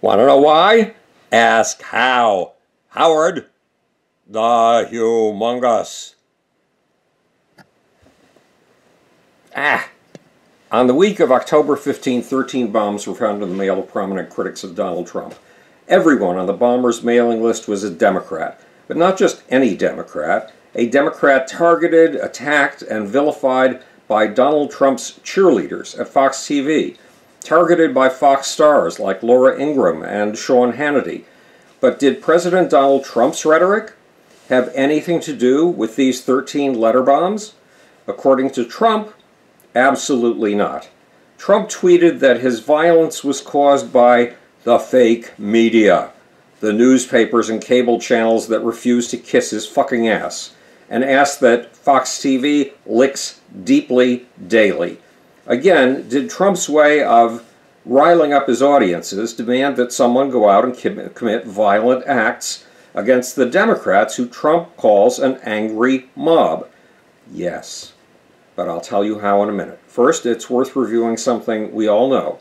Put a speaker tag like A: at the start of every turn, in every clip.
A: Want to know why? Ask how. Howard the Humongous. On the week of October 15, 13 bombs were found in the mail of prominent critics of Donald Trump. Everyone on the bombers' mailing list was a Democrat, but not just any Democrat, a Democrat targeted, attacked, and vilified by Donald Trump's cheerleaders at Fox TV, targeted by Fox stars like Laura Ingraham and Sean Hannity. But did President Donald Trump's rhetoric have anything to do with these 13 letter bombs? According to Trump, absolutely not. Trump tweeted that his violence was caused by the fake media, the newspapers and cable channels that refuse to kiss his fucking ass, and asked that Fox TV licks deeply daily. Again, did Trump's way of riling up his audiences demand that someone go out and commit violent acts against the Democrats who Trump calls an angry mob? Yes. But I'll tell you how in a minute. First, it's worth reviewing something we all know.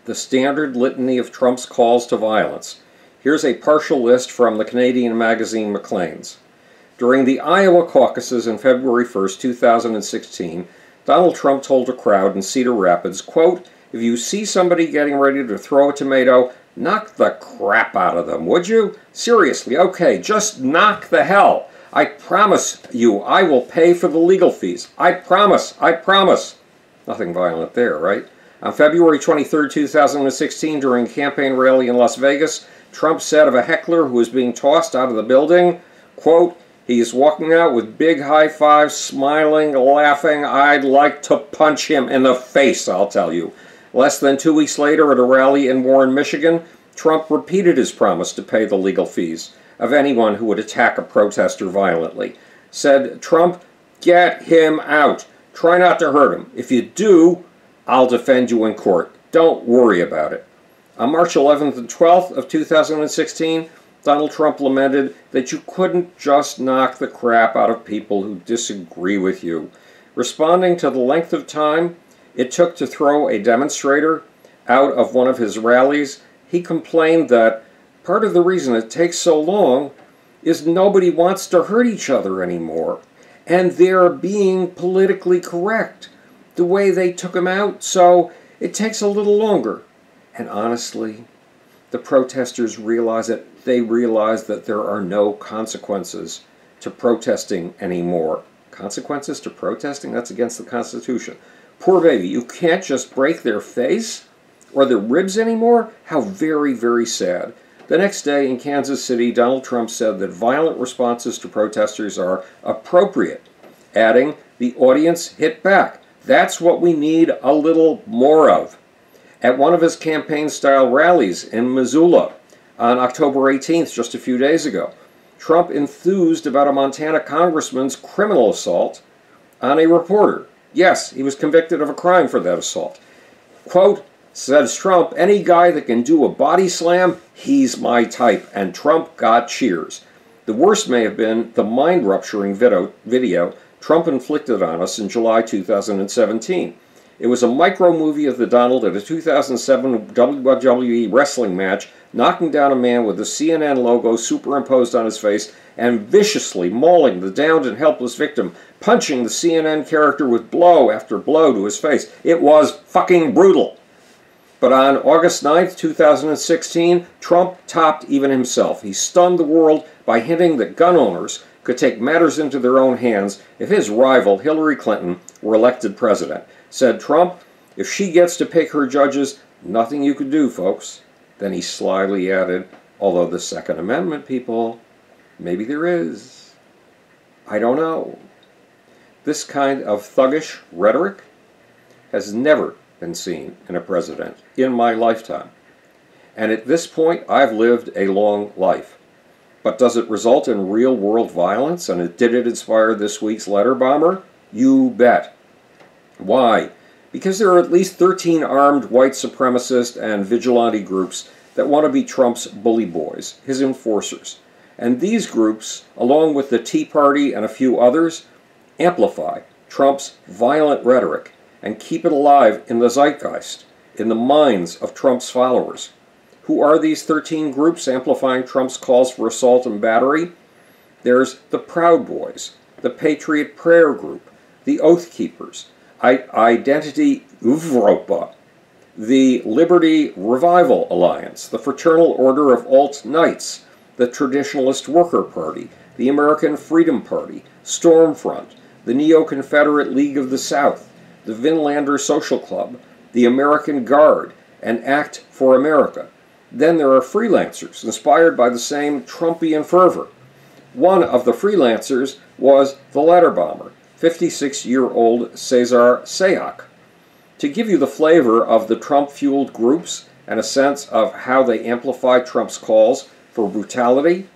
A: The standard litany of Trump's calls to violence. Here's a partial list from the Canadian magazine Maclean's. During the Iowa caucuses on February 1st, 2016, Donald Trump told a crowd in Cedar Rapids, quote, "If you see somebody getting ready to throw a tomato, knock the crap out of them, would you? Seriously, okay, just knock the hell. I promise you I will pay for the legal fees. I promise, I promise." Nothing violent there, right? On February 23, 2016, during a campaign rally in Las Vegas, Trump said of a heckler who was being tossed out of the building, quote, "He is walking out with big high fives, smiling, laughing. I'd like to punch him in the face, I'll tell you." Less than 2 weeks later at a rally in Warren, Michigan, Trump repeated his promise to pay the legal fees of anyone who would attack a protester violently. Said Trump, "Get him out. Try not to hurt him. If you do, I'll defend you in court. Don't worry about it." On March 11th and 12th of 2016, Donald Trump lamented that you couldn't just knock the crap out of people who disagree with you. Responding to the length of time it took to throw a demonstrator out of one of his rallies, he complained that part of the reason it takes so long is nobody wants to hurt each other anymore, and they're being politically correct the way they took him out, so it takes a little longer. And honestly, the protesters realize it. They realize that there are no consequences to protesting anymore. Consequences to protesting? That's against the Constitution. Poor baby, you can't just break their face or their ribs anymore? How very, very sad. The next day in Kansas City, Donald Trump said that violent responses to protesters are appropriate, adding, "The audience hit back. That's what we need a little more of." At one of his campaign-style rallies in Missoula on October 18th, just a few days ago, Trump enthused about a Montana congressman's criminal assault on a reporter. Yes, he was convicted of a crime for that assault. Quote, says Trump, "Any guy that can do a body slam, he's my type," and Trump got cheers. The worst may have been the mind-rupturing video Trump inflicted on us in July 2017. It was a micro-movie of the Donald at a 2007 WWE wrestling match, knocking down a man with the CNN logo superimposed on his face and viciously mauling the downed and helpless victim, punching the CNN character with blow after blow to his face. It was fucking brutal. But on August 9th, 2016, Trump topped even himself. He stunned the world by hinting that gun owners could take matters into their own hands if his rival, Hillary Clinton, were elected president. Said Trump, "If she gets to pick her judges, nothing you could do, folks." Then he slyly added, "Although the Second Amendment, people, maybe there is. I don't know." This kind of thuggish rhetoric has never been seen in a president in my lifetime. And at this point, I've lived a long life. But does it result in real-world violence? And did it inspire this week's letter bomber? You bet. Why? Because there are at least 13 armed white supremacist and vigilante groups that want to be Trump's bully boys, his enforcers. And these groups, along with the Tea Party and a few others, amplify Trump's violent rhetoric and keep it alive in the zeitgeist, in the minds of Trump's followers, Who are these 13 groups amplifying Trump's calls for assault and battery? There's the Proud Boys, the Patriot Prayer Group, the Oath Keepers, Identity Uvropa, the Liberty Revival Alliance, the Fraternal Order of Alt Knights, the Traditionalist Worker Party, the American Freedom Party, Stormfront, the Neo-Confederate League of the South, the Vinlander Social Club, the American Guard, and Act for America. Then there are freelancers inspired by the same Trumpian fervor. One of the freelancers was the letter bomber, 56-year-old Cesar Sayoc. To give you the flavor of the Trump-fueled groups and a sense of how they amplify Trump's calls for brutality,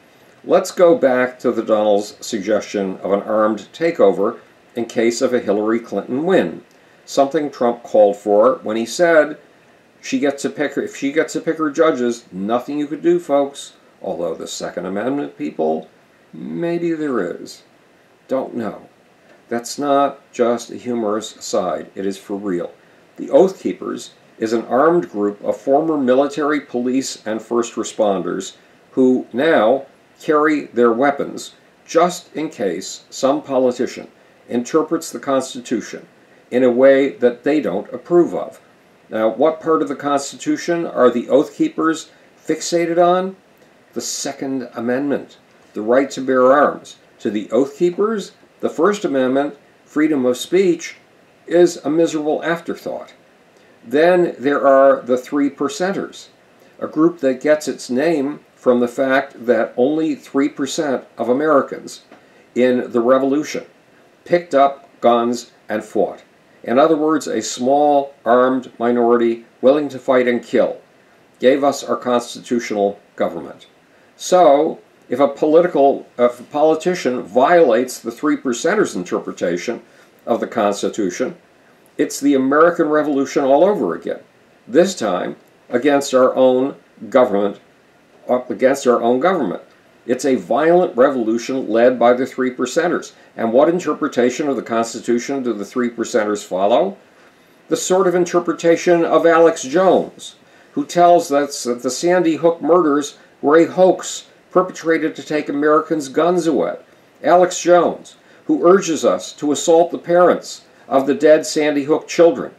A: let's go back to the Donald's suggestion of an armed takeover in case of a Hillary Clinton win, something Trump called for when he said, if she gets to pick her judges, nothing you could do, folks. Although the Second Amendment people, maybe there is. Don't know. That's not just a humorous aside. It is for real. The Oath Keepers is an armed group of former military, police, and first responders who now carry their weapons just in case some politician interprets the Constitution in a way that they don't approve of. Now, what part of the Constitution are the Oath Keepers fixated on? The Second Amendment, the right to bear arms. To the Oath Keepers, the First Amendment, freedom of speech, is a miserable afterthought. Then there are the Three Percenters, a group that gets its name from the fact that only 3% of Americans in the Revolution picked up guns and fought. In other words, a small, armed minority willing to fight and kill gave us our constitutional government. So, if a politician violates the Three Percenters' interpretation of the Constitution, it's the American Revolution all over again. This time, against our own government. It's a violent revolution led by the Three Percenters. And what interpretation of the Constitution do the Three Percenters follow? The sort of interpretation of Alex Jones, who tells us that the Sandy Hook murders were a hoax perpetrated to take Americans' guns away. Alex Jones, who urges us to assault the parents of the dead Sandy Hook children,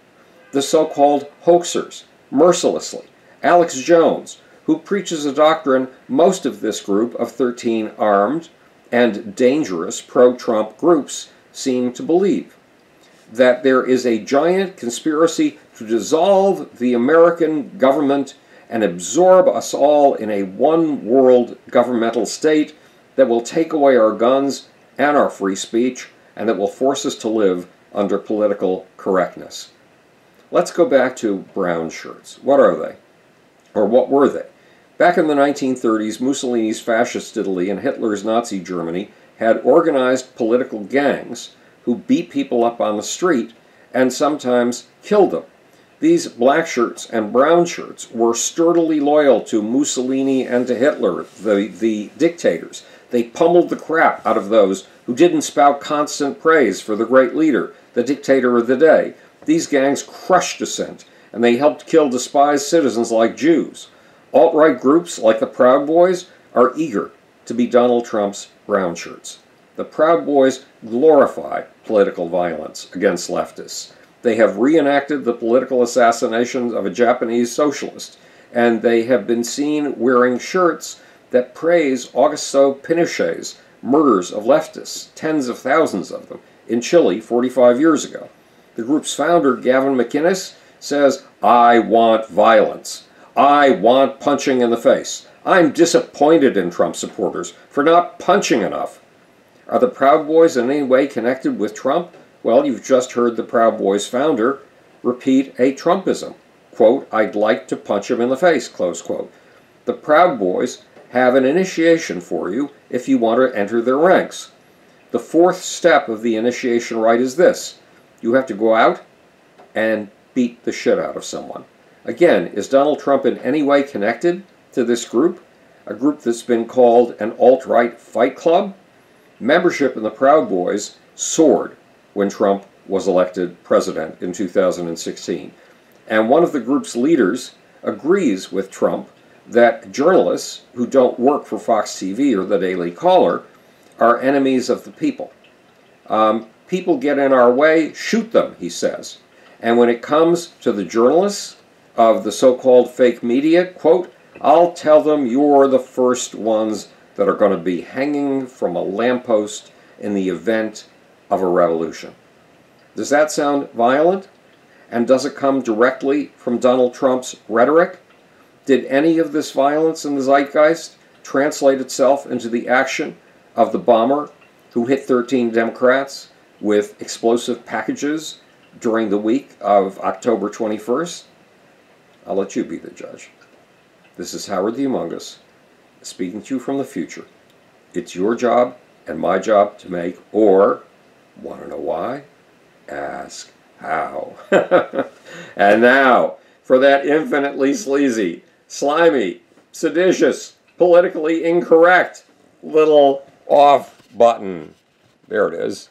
A: the so-called hoaxers, mercilessly. Alex Jones, who preaches a doctrine most of this group of 13 armed and dangerous pro-Trump groups seem to believe, that there is a giant conspiracy to dissolve the American government and absorb us all in a one-world governmental state that will take away our guns and our free speech, and that will force us to live under political correctness. Let's go back to brown shirts. What are they? Or what were they? Back in the 1930s, Mussolini's fascist Italy and Hitler's Nazi Germany had organized political gangs who beat people up on the street and sometimes killed them. These black shirts and brown shirts were sturdily loyal to Mussolini and to Hitler, the dictators. They pummeled the crap out of those who didn't spout constant praise for the great leader, the dictator of the day. These gangs crushed dissent, and they helped kill despised citizens like Jews. Alt-right groups like the Proud Boys are eager to be Donald Trump's brown shirts. The Proud Boys glorify political violence against leftists. They have reenacted the political assassinations of a Japanese socialist, and they have been seen wearing shirts that praise Augusto Pinochet's murders of leftists, tens of thousands of them, in Chile 45 years ago. The group's founder, Gavin McInnes, says, "I want violence. I want punching in the face. I'm disappointed in Trump supporters for not punching enough." Are the Proud Boys in any way connected with Trump? Well, you've just heard the Proud Boys founder repeat a Trumpism. Quote, "I'd like to punch him in the face," close quote. The Proud Boys have an initiation for you if you want to enter their ranks. The fourth step of the initiation rite is this. You have to go out and beat the shit out of someone. Again, is Donald Trump in any way connected to this group? A group that's been called an alt-right fight club? Membership in the Proud Boys soared when Trump was elected president in 2016. And one of the group's leaders agrees with Trump that journalists who don't work for Fox TV or the Daily Caller are enemies of the people. People get in our way, shoot them, he says. And when it comes to the journalists of the so-called fake media, quote, I'll tell them you're the first ones that are going to be hanging from a lamppost in the event of a revolution. Does that sound violent? And does it come directly from Donald Trump's rhetoric? Did any of this violence in the zeitgeist translate itself into the action of the bomber who hit 13 Democrats with explosive packages during the week of October 21st? I'll let you be the judge. This is Howard the Among Us, speaking to you from the future. It's your job and my job to make, or, want to know why? Ask how. And now, for that infinitely sleazy, slimy, seditious, politically incorrect little off button. There it is.